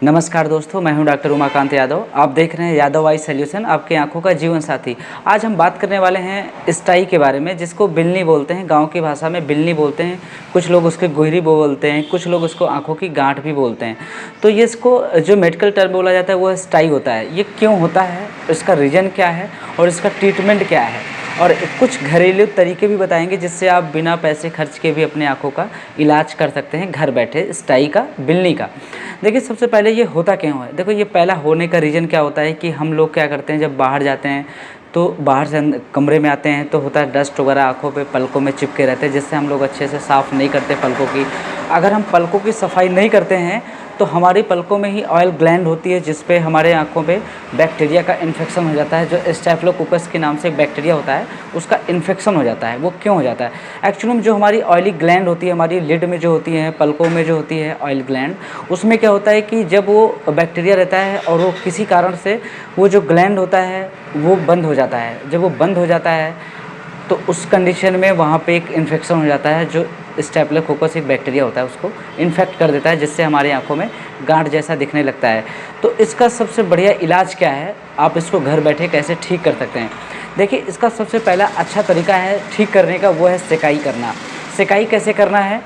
नमस्कार दोस्तों, मैं हूं डॉक्टर उमाकांत यादव। आप देख रहे हैं यादव आई सॉल्यूशन, आपकी आंखों का जीवन साथी। आज हम बात करने वाले हैं स्टाई के बारे में, जिसको बिल्ली बोलते हैं। गांव की भाषा में बिल्ली बोलते हैं, कुछ लोग उसके गुहरी बोलते हैं, कुछ लोग उसको आंखों की गांठ भी बोलते हैं। तो ये इसको जो मेडिकल टर्म बोला जाता है वो स्टाई होता है। ये क्यों होता है, इसका रीज़न क्या है और इसका ट्रीटमेंट क्या है, और कुछ घरेलू तरीके भी बताएंगे जिससे आप बिना पैसे खर्च के भी अपने आँखों का इलाज कर सकते हैं घर बैठे, स्टाई का, बिल्ली का। देखिए, सबसे पहले ये होता क्यों है। देखो, ये पहला होने का रीज़न क्या होता है कि हम लोग क्या करते हैं, जब बाहर जाते हैं तो बाहर से कमरे में आते हैं तो होता है डस्ट वगैरह आँखों पे, पलकों में चिपके रहते हैं, जिससे हम लोग अच्छे से साफ़ नहीं करते पलकों की। अगर हम पलकों की सफाई नहीं करते हैं तो हमारी पलकों में ही ऑयल ग्लैंड होती है, जिस पे हमारे आँखों पे बैक्टीरिया का इन्फेक्शन हो जाता है। जो स्टेफिलोकोकस के नाम से एक बैक्टीरिया होता है, उसका इन्फेक्शन हो जाता है। वो क्यों हो जाता है? एक्चुअली में जो हमारी ऑयली ग्लैंड होती है, हमारी लिड में जो होती है, पलकों में जो होती है ऑयल ग्लैंड, उसमें क्या होता है कि जब वो बैक्टीरिया रहता है और वो किसी कारण से वो जो ग्लैंड होता है वो बंद हो जाता है। जब वो बंद हो जाता है तो उस कंडीशन में वहाँ पे एक इन्फेक्शन हो जाता है, जो स्टेफिलोकोकस एक बैक्टीरिया होता है, उसको इन्फेक्ट कर देता है, जिससे हमारी आंखों में गांठ जैसा दिखने लगता है। तो इसका सबसे बढ़िया इलाज क्या है, आप इसको घर बैठे कैसे ठीक कर सकते हैं? देखिए, इसका सबसे पहला अच्छा तरीका है ठीक करने का, वो है सेकाई करना। सेकाई कैसे करना है?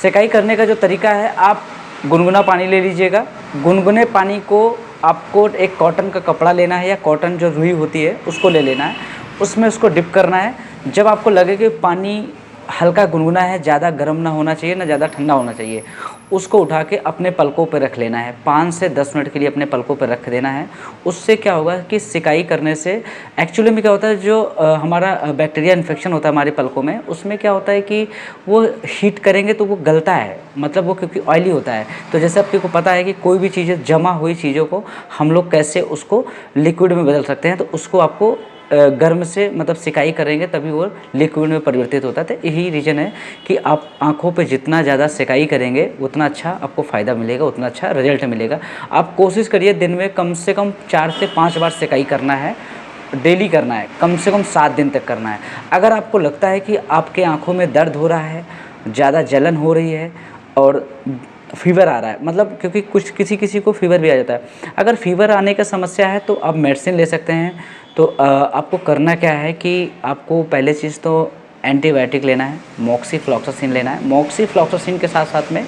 सेकाई करने का जो तरीका है, आप गुनगुना पानी ले लीजिएगा। गुनगुने पानी को आपको एक कॉटन का कपड़ा लेना है, या कॉटन जो रुई होती है उसको ले लेना है। उसमें उसको डिप करना है। जब आपको लगे कि पानी हल्का गुनगुना है, ज़्यादा गर्म ना होना चाहिए, ना ज़्यादा ठंडा होना चाहिए, उसको उठा के अपने पलकों पर रख लेना है। 5 से 10 मिनट के लिए अपने पलकों पर रख देना है। उससे क्या होगा कि सिकाई करने से एक्चुअली में क्या होता है, जो हमारा बैक्टीरिया इन्फेक्शन होता है हमारे पलकों में, उसमें क्या होता है कि वो हीट करेंगे तो वो गलता है, मतलब वो क्योंकि ऑयली होता है। तो जैसे आपको पता है कि कोई भी चीज़ें, जमा हुई चीज़ों को हम लोग कैसे उसको लिक्विड में बदल सकते हैं, तो उसको आपको गर्म से मतलब सिकाई करेंगे तभी वो लिक्विड में परिवर्तित होता है। तो यही रीज़न है कि आप आँखों पे जितना ज़्यादा सिकाई करेंगे उतना अच्छा आपको फ़ायदा मिलेगा, उतना अच्छा रिजल्ट मिलेगा। आप कोशिश करिए दिन में कम से कम 4 से 5 बार सिकाई करना है, डेली करना है, कम से कम 7 दिन तक करना है। अगर आपको लगता है कि आपके आँखों में दर्द हो रहा है, ज़्यादा जलन हो रही है और फ़ीवर आ रहा है, मतलब क्योंकि कुछ किसी को फ़ीवर भी आ जाता है। अगर फ़ीवर आने का समस्या है तो आप मेडिसिन ले सकते हैं। तो आपको करना क्या है कि आपको पहले चीज़ तो एंटीबायोटिक लेना है, मोक्सीफ्लॉक्सासिन लेना है। मोक्सीफ्लॉक्सासिन के साथ साथ में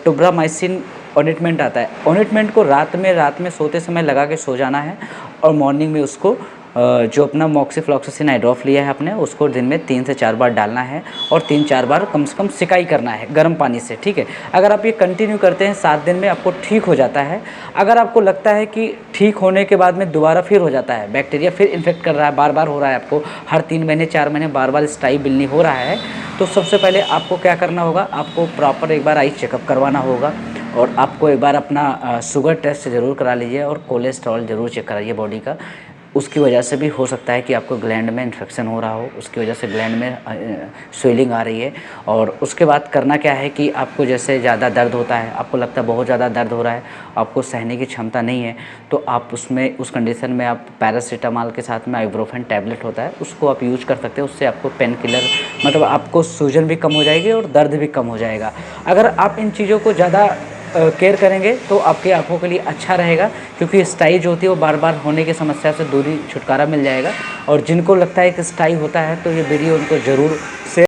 टोब्रामाइसिन ऑइंटमेंट आता है। ऑइंटमेंट को रात में सोते समय लगा के सो जाना है, और मॉर्निंग में उसको जो अपना मोक्सीफ्लॉक्सासिन आई ड्रॉप लिया है आपने, उसको दिन में 3 से 4 बार डालना है, और 3-4 बार कम से कम सिकाई करना है गर्म पानी से, ठीक है। अगर आप ये कंटिन्यू करते हैं 7 दिन में आपको ठीक हो जाता है। अगर आपको लगता है कि ठीक होने के बाद में दोबारा फिर हो जाता है, बैक्टीरिया फिर इन्फेक्ट कर रहा है, बार बार हो रहा है, आपको हर 3 महीने 4 महीने बार बार स्टाई बिल्ली हो रहा है, तो सबसे पहले आपको क्या करना होगा, आपको प्रॉपर एक बार आई चेकअप करवाना होगा, और आपको एक बार अपना शुगर टेस्ट ज़रूर करा लीजिए, और कोलेस्ट्रॉल ज़रूर चेक कराइए बॉडी का। उसकी वजह से भी हो सकता है कि आपको ग्लैंड में इन्फेक्शन हो रहा हो, उसकी वजह से ग्लैंड में स्वेलिंग आ रही है। और उसके बाद करना क्या है कि आपको जैसे ज़्यादा दर्द होता है, आपको लगता है बहुत ज़्यादा दर्द हो रहा है, आपको सहने की क्षमता नहीं है, तो आप उसमें उस कंडीशन में आप पैरासीटामॉल के साथ में आइब्रोफेन टैबलेट होता है, उसको आप यूज कर सकते हैं। उससे आपको पेन किलर, मतलब आपको सूजन भी कम हो जाएगी और दर्द भी कम हो जाएगा। अगर आप इन चीज़ों को ज़्यादा केयर करेंगे तो आपकी आंखों के लिए अच्छा रहेगा, क्योंकि स्टाई जो होती है वो बार बार होने की समस्या से दूरी, छुटकारा मिल जाएगा। और जिनको लगता है कि स्टाई होता है तो ये वीडियो उनको ज़रूर शेयर